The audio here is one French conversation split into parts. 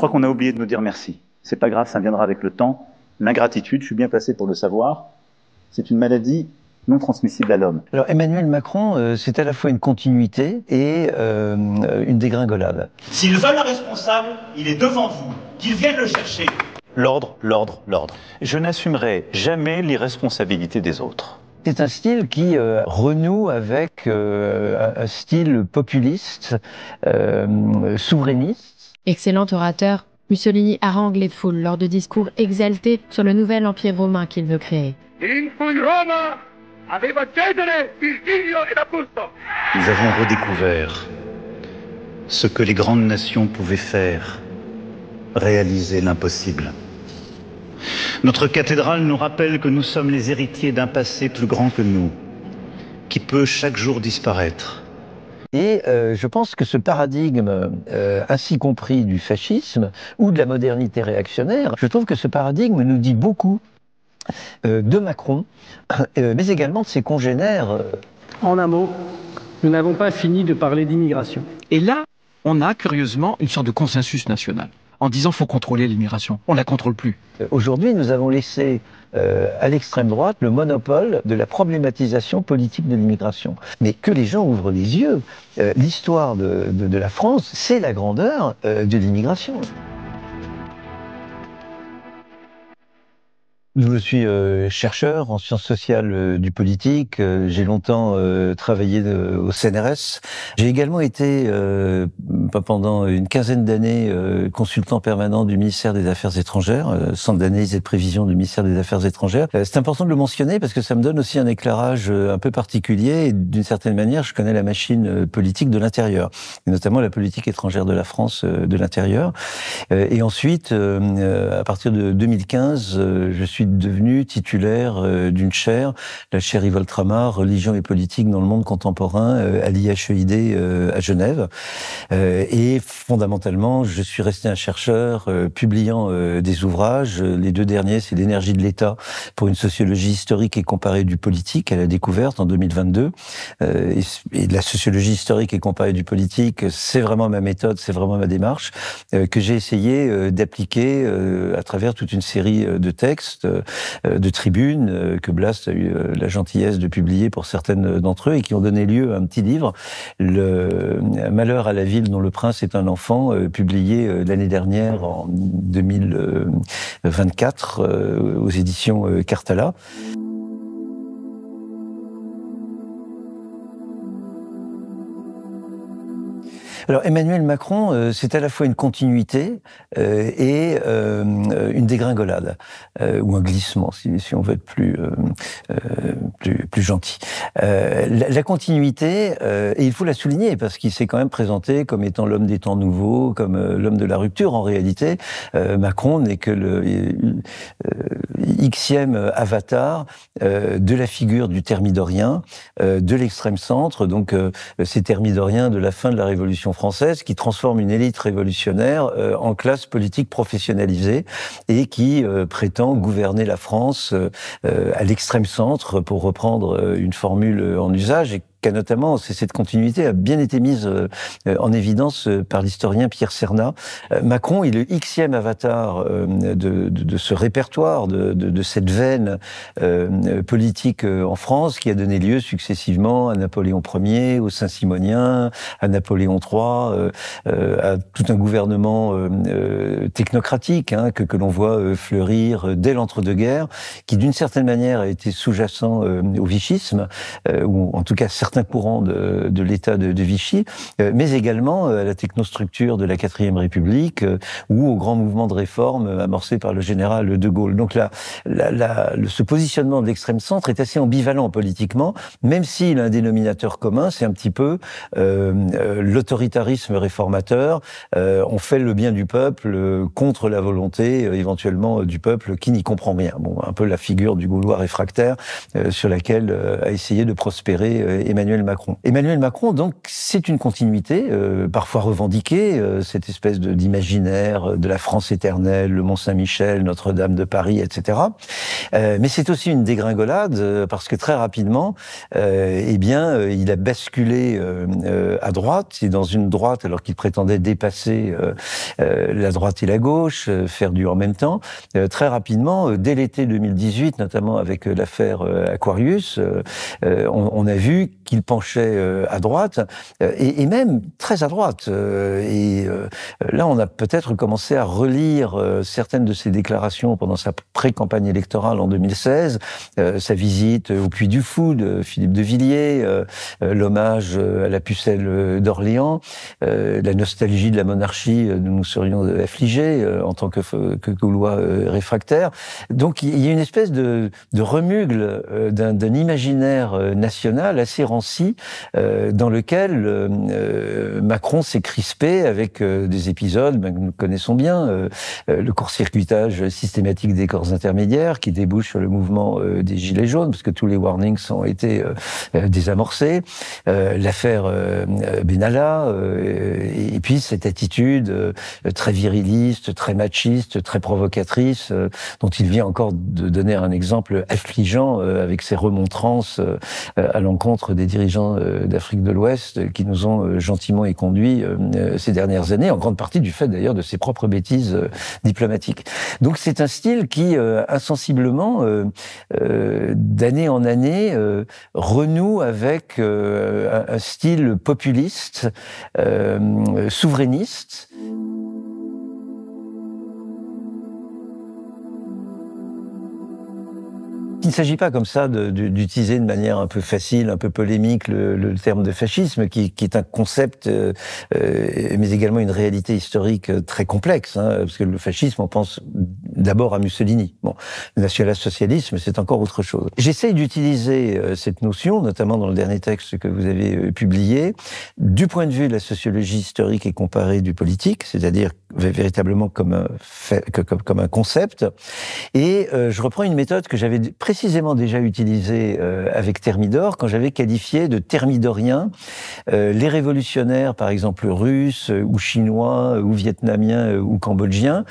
crois qu'on a oublié de nous dire merci. C'est pas grave, ça viendra avec le temps. L'ingratitude, je suis bien placé pour le savoir, c'est une maladie non transmissible à l'homme. Alors Emmanuel Macron, c'est à la fois une continuité et une dégringolade. S'ils veulent un responsable, il est devant vous. Qu'ils viennent le chercher. L'ordre, l'ordre, l'ordre. Je n'assumerai jamais l'irresponsabilité des autres. C'est un style qui renoue avec un style populiste, souverainiste. Excellent orateur, Mussolini harangue les foules lors de discours exaltés sur le nouvel empire romain qu'il veut créer. Nous avons redécouvert ce que les grandes nations pouvaient faire, réaliser l'impossible. Notre cathédrale nous rappelle que nous sommes les héritiers d'un passé plus grand que nous, qui peut chaque jour disparaître. Et je pense que ce paradigme, ainsi compris du fascisme ou de la modernité réactionnaire, je trouve que ce paradigme nous dit beaucoup de Macron, mais également de ses congénères. En un mot, nous n'avons pas fini de parler d'immigration. Et là, on a curieusement une sorte de consensus national, en disant qu'il faut contrôler l'immigration. On ne la contrôle plus. Aujourd'hui, nous avons laissé à l'extrême droite le monopole de la problématisation politique de l'immigration. Mais que les gens ouvrent les yeux. L'histoire de la France, c'est la grandeur de l'immigration. Je suis chercheur en sciences sociales du politique. J'ai longtemps travaillé au CNRS. J'ai également été, pendant une quinzaine d'années, consultant permanent du ministère des Affaires étrangères, centre d'analyse et de prévision du ministère des Affaires étrangères. C'est important de le mentionner parce que ça me donne aussi un éclairage un peu particulier. Et d'une certaine manière, je connais la machine politique de l'intérieur, et notamment la politique étrangère de la France de l'intérieur. Et ensuite, à partir de 2015, je suis devenu titulaire d'une chaire, la chaire Yves Oltramar, religion et politique dans le monde contemporain, à l'IHEID à Genève. Et fondamentalement, je suis resté un chercheur publiant des ouvrages. Les deux derniers, c'est l'énergie de l'État pour une sociologie historique et comparée du politique à la découverte en 2022. Et la sociologie historique et comparée du politique, c'est vraiment ma méthode, c'est vraiment ma démarche, que j'ai essayé d'appliquer à travers toute une série de textes, de tribunes que Blast a eu la gentillesse de publier pour certaines d'entre eux et qui ont donné lieu à un petit livre, le Malheur à la ville dont le prince est un enfant, publié l'année dernière en 2024 aux éditions Cartala. Alors Emmanuel Macron, c'est à la fois une continuité et une dégringolade, ou un glissement, si on veut être plus gentil. La continuité, et il faut la souligner, parce qu'il s'est quand même présenté comme étant l'homme des temps nouveaux, comme l'homme de la rupture. En réalité, Macron n'est que le xème avatar de la figure du thermidorien, de l'extrême centre, donc ces thermidoriens de la fin de la Révolution française qui transforme une élite révolutionnaire en classe politique professionnalisée et qui prétend gouverner la France à l'extrême centre, pour reprendre une formule en usage, et notamment, cette continuité a bien été mise en évidence par l'historien Pierre Cernat. Macron est le xème avatar de ce répertoire, de cette veine politique en France qui a donné lieu successivement à Napoléon Ier, aux Saint-Simoniens, à Napoléon III, à tout un gouvernement technocratique que l'on voit fleurir dès l'entre-deux-guerres, qui d'une certaine manière a été sous-jacent au vichisme, ou en tout cas certains courants de l'État de Vichy, mais également à la technostructure de la 4e République ou au grand mouvement de réforme amorcé par le général de Gaulle. Donc ce positionnement de l'extrême centre est assez ambivalent politiquement, même s'il a un dénominateur commun, c'est un petit peu l'autoritarisme réformateur. On fait le bien du peuple contre la volonté éventuellement du peuple qui n'y comprend rien. Bon, un peu la figure du Gaulois réfractaire sur laquelle a essayé de prospérer Emmanuel Emmanuel Macron. Emmanuel Macron, donc, c'est une continuité, parfois revendiquée, cette espèce d'imaginaire de la France éternelle, le Mont-Saint-Michel, Notre-Dame de Paris, etc. Mais c'est aussi une dégringolade, parce que très rapidement, il a basculé à droite, et dans une droite, alors qu'il prétendait dépasser la droite et la gauche, faire du en même temps. Très rapidement, dès l'été 2018, notamment avec l'affaire Aquarius, on a vu qu'il penchait à droite, et même très à droite. Là, on a peut-être commencé à relire certaines de ses déclarations pendant sa pré-campagne électorale en 2016, sa visite au Puy du Fou de Philippe de Villiers, l'hommage à la pucelle d'Orléans, la nostalgie de la monarchie dont nous serions affligés en tant que Gaulois réfractaires. Donc il y a une espèce de remugle d'un imaginaire national assez ranci dans lequel Macron s'est crispé avec des épisodes que nous connaissons bien, le court-circuitage systématique des corps intermédiaires qui débouche sur le mouvement des Gilets jaunes, parce que tous les warnings ont été désamorcés, l'affaire Benalla, et puis cette attitude très viriliste, très machiste, très provocatrice, dont il vient encore de donner un exemple affligeant avec ses remontrances à l'encontre des dirigeants d'Afrique de l'Ouest qui nous ont gentiment éconduits ces dernières années, en grande partie du fait d'ailleurs de ses propres bêtises diplomatiques. Donc c'est un style qui, insensiblement, d'année en année, renoue avec un style populiste, souverainiste. Il ne s'agit pas comme ça d'utiliser de manière un peu facile, un peu polémique le terme de fascisme, qui est un concept, mais également une réalité historique très complexe, hein, parce que le fascisme, on pense d'abord à Mussolini. Bon, le national-socialisme, c'est encore autre chose. J'essaye d'utiliser cette notion, notamment dans le dernier texte que vous avez publié, du point de vue de la sociologie historique et comparée du politique, c'est-à-dire véritablement comme un concept. Et je reprends une méthode que j'avais précisément déjà utilisée avec Thermidor, quand j'avais qualifié de thermidoriens les révolutionnaires, par exemple russes, ou chinois, ou vietnamiens, ou cambodgiens,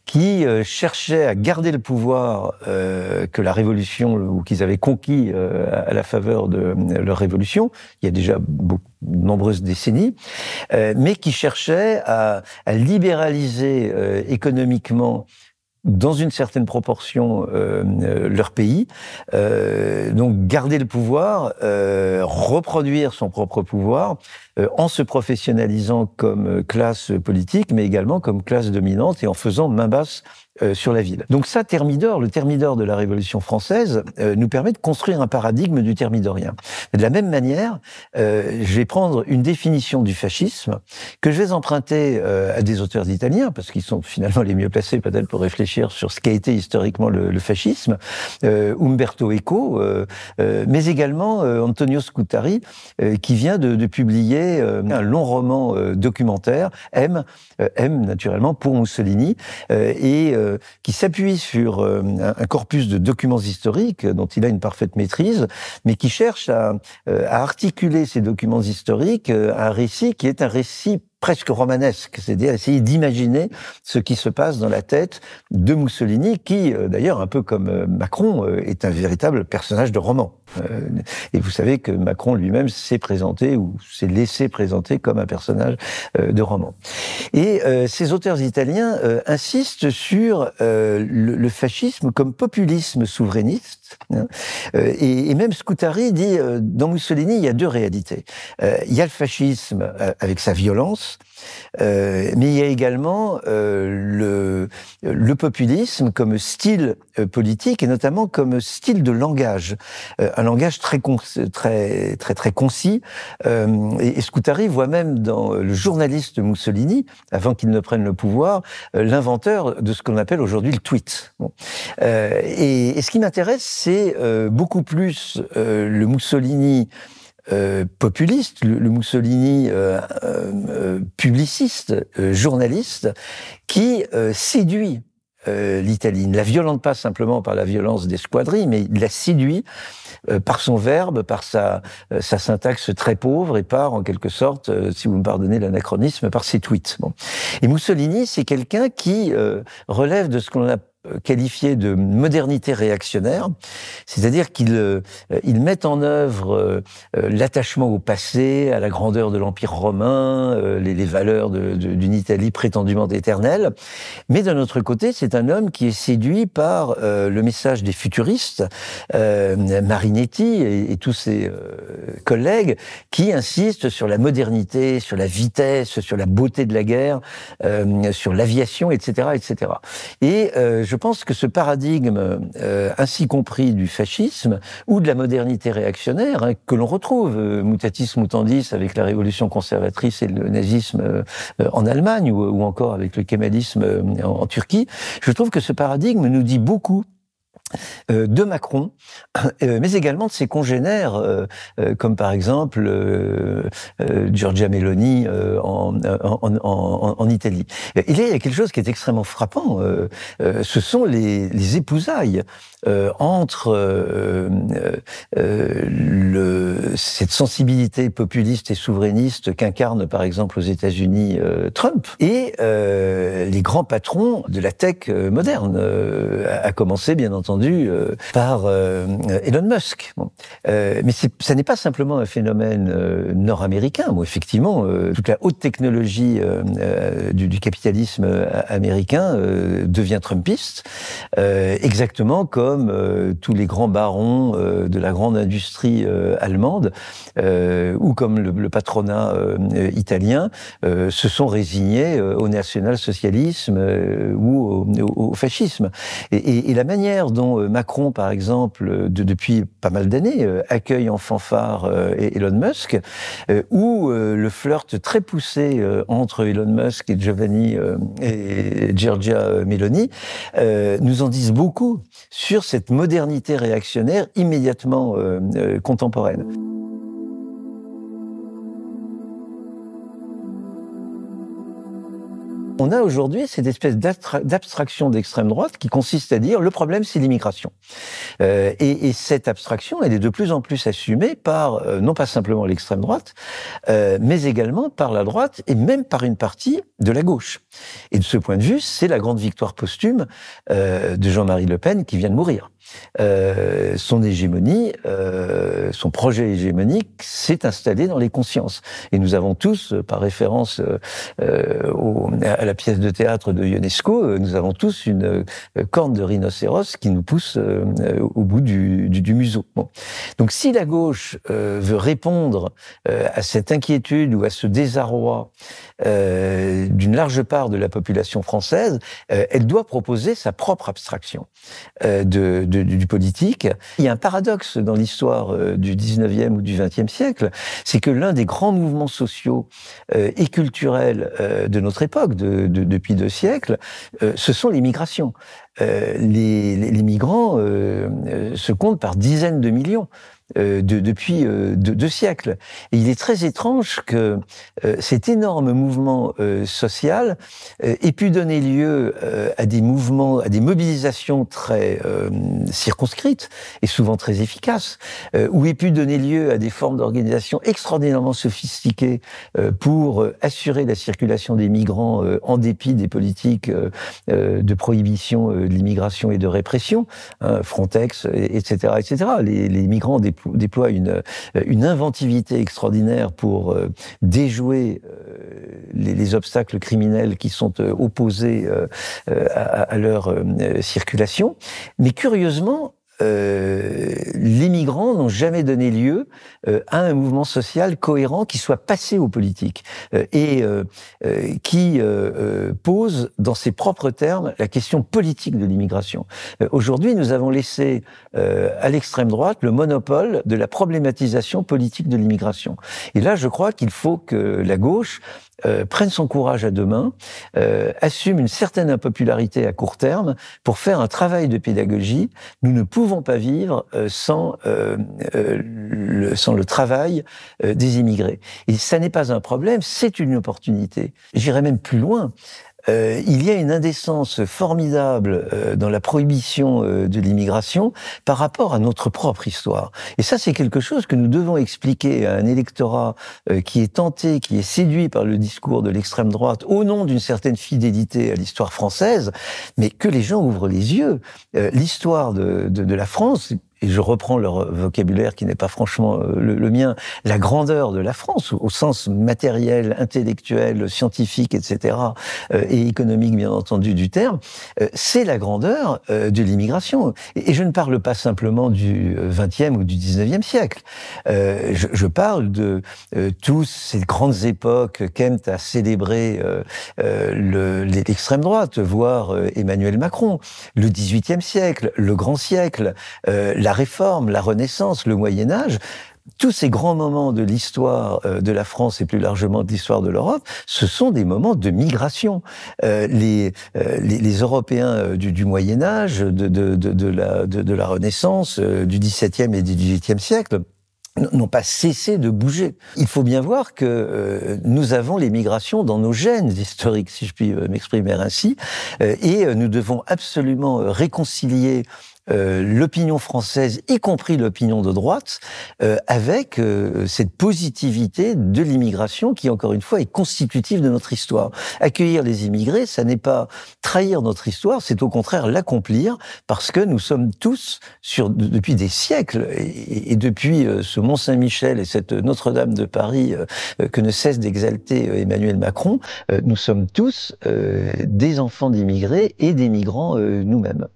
qui cherchaient à garder le pouvoir que la révolution, ou qu'ils avaient conquis à la faveur de leur révolution, il y a déjà de nombreuses décennies, mais qui cherchaient à libéraliser économiquement dans une certaine proportion leur pays, donc garder le pouvoir, reproduire son propre pouvoir, en se professionnalisant comme classe politique, mais également comme classe dominante et en faisant main basse sur la ville. Donc ça, Thermidor, le Thermidor de la Révolution française, nous permet de construire un paradigme du thermidorien. De la même manière, je vais prendre une définition du fascisme que je vais emprunter à des auteurs italiens, parce qu'ils sont finalement les mieux placés peut-être pour réfléchir sur ce qu'a été historiquement le fascisme, Umberto Eco, mais également Antonio Scutari, qui vient de publier un long roman documentaire, M naturellement, pour Mussolini, et qui s'appuie sur un corpus de documents historiques dont il a une parfaite maîtrise, mais qui cherche à articuler ces documents historiques à un récit qui est un récit presque romanesque, c'est-à-dire essayer d'imaginer ce qui se passe dans la tête de Mussolini, qui, d'ailleurs, un peu comme Macron, est un véritable personnage de roman. Et vous savez que Macron lui-même s'est présenté, ou s'est laissé présenter comme un personnage de roman. Et ces auteurs italiens insistent sur le fascisme comme populisme souverainiste. Hein, et même Scutari dit, dans Mussolini, il y a deux réalités. Il y a le fascisme avec sa violence, mais il y a également le populisme comme style politique et notamment comme style de langage, un langage très concis. Et Scutari voit même dans le journaliste Mussolini, avant qu'il ne prenne le pouvoir, l'inventeur de ce qu'on appelle aujourd'hui le tweet. Bon. Et ce qui m'intéresse, c'est beaucoup plus le Mussolini populiste, le Mussolini publiciste, journaliste, qui séduit l'Italie. Il ne la violente pas simplement par la violence des squadrilles, mais il la séduit par son verbe, par sa syntaxe très pauvre et par, en quelque sorte, si vous me pardonnez l'anachronisme, par ses tweets. Bon. Et Mussolini, c'est quelqu'un qui relève de ce qu'on a qualifié de modernité réactionnaire, c'est-à-dire qu'il met en œuvre l'attachement au passé, à la grandeur de l'Empire romain, les valeurs d'une Italie prétendument éternelle. Mais d'un autre côté, c'est un homme qui est séduit par le message des futuristes, Marinetti et tous ses collègues, qui insistent sur la modernité, sur la vitesse, sur la beauté de la guerre, sur l'aviation, etc., etc. Et je pense que ce paradigme, ainsi compris du fascisme ou de la modernité réactionnaire, hein, que l'on retrouve, mutatis mutandis, avec la révolution conservatrice et le nazisme en Allemagne, ou encore avec le kémalisme en Turquie, je trouve que ce paradigme nous dit beaucoup de Macron, mais également de ses congénères, comme par exemple Giorgia Meloni en Italie. Il y a quelque chose qui est extrêmement frappant, ce sont les épousailles entre cette sensibilité populiste et souverainiste qu'incarne par exemple aux États-Unis Trump et les grands patrons de la tech moderne, à commencer bien entendu par Elon Musk. Bon. Mais ça n'est pas simplement un phénomène nord-américain. Bon, effectivement, toute la haute technologie du capitalisme américain devient trumpiste, exactement comme tous les grands barons de la grande industrie allemande ou comme le patronat italien se sont résignés au national-socialisme ou au fascisme. Et la manière dont Macron, par exemple, depuis pas mal d'années, accueille en fanfare Elon Musk, ou le flirt très poussé entre Elon Musk et Giorgia Meloni, nous en disent beaucoup sur cette modernité réactionnaire immédiatement contemporaine. On a aujourd'hui cette espèce d'abstraction d'extrême droite qui consiste à dire le problème c'est l'immigration. Et cette abstraction, elle est de plus en plus assumée par, non pas simplement l'extrême droite, mais également par la droite et même par une partie de la gauche. Et de ce point de vue, c'est la grande victoire posthume de Jean-Marie Le Pen qui vient de mourir. Son hégémonie, son projet hégémonique s'est installé dans les consciences. Et nous avons tous, par référence à la pièce de théâtre de Ionesco, nous avons tous une corne de rhinocéros qui nous pousse au bout du museau. Bon. Donc si la gauche veut répondre à cette inquiétude ou à ce désarroi d'une large part de la population française, elle doit proposer sa propre abstraction du politique. Il y a un paradoxe dans l'histoire du 19e ou du 20e siècle, c'est que l'un des grands mouvements sociaux et culturels de notre époque, depuis 2 siècles, ce sont les migrations. Les migrants se comptent par dizaines de millions. Depuis 2 siècles. Et il est très étrange que cet énorme mouvement social ait pu donner lieu à des mouvements, à des mobilisations très circonscrites et souvent très efficaces, ou ait pu donner lieu à des formes d'organisation extraordinairement sophistiquées pour assurer la circulation des migrants en dépit des politiques de prohibition de l'immigration et de répression, hein, Frontex, etc., etc. Les migrants déploie une inventivité extraordinaire pour déjouer les obstacles criminels qui sont opposés à leur circulation. Mais curieusement, les migrants n'ont jamais donné lieu à un mouvement social cohérent qui soit passé aux politiques et qui pose dans ses propres termes la question politique de l'immigration. Aujourd'hui, nous avons laissé à l'extrême droite le monopole de la problématisation politique de l'immigration. Et là, je crois qu'il faut que la gauche prenne son courage à 2 mains, assume une certaine impopularité à court terme pour faire un travail de pédagogie. Nous ne pouvons pas vivre sans le travail des immigrés. Et ça n'est pas un problème, c'est une opportunité. J'irai même plus loin. il y a une indécence formidable dans la prohibition de l'immigration par rapport à notre propre histoire. Et ça, c'est quelque chose que nous devons expliquer à un électorat qui est tenté, qui est séduit par le discours de l'extrême droite au nom d'une certaine fidélité à l'histoire française, mais que les gens ouvrent les yeux. L'histoire de la France, et je reprends leur vocabulaire qui n'est pas franchement le mien, la grandeur de la France, au sens matériel, intellectuel, scientifique, etc., et économique, bien entendu, du terme, c'est la grandeur de l'immigration. Et je ne parle pas simplement du XXe ou du XIXe siècle. Je parle de toutes ces grandes époques qu'aiment à célébrer l'extrême droite, voire Emmanuel Macron. Le XVIIIe siècle, le grand siècle, la Réforme, la Renaissance, le Moyen-Âge, tous ces grands moments de l'histoire de la France et plus largement de l'histoire de l'Europe, ce sont des moments de migration. Les Européens du Moyen-Âge, de la Renaissance, du XVIIe et du XVIIIe siècle, n'ont pas cessé de bouger. Il faut bien voir que nous avons les migrations dans nos gènes historiques, si je puis m'exprimer ainsi, et nous devons absolument réconcilier l'opinion française, y compris l'opinion de droite, avec cette positivité de l'immigration qui, encore une fois, est constitutive de notre histoire. Accueillir les immigrés, ça n'est pas trahir notre histoire, c'est au contraire l'accomplir, parce que nous sommes tous, depuis des siècles, et depuis ce Mont-Saint-Michel et cette Notre-Dame de Paris que ne cesse d'exalter Emmanuel Macron, nous sommes tous des enfants d'immigrés et des migrants nous-mêmes.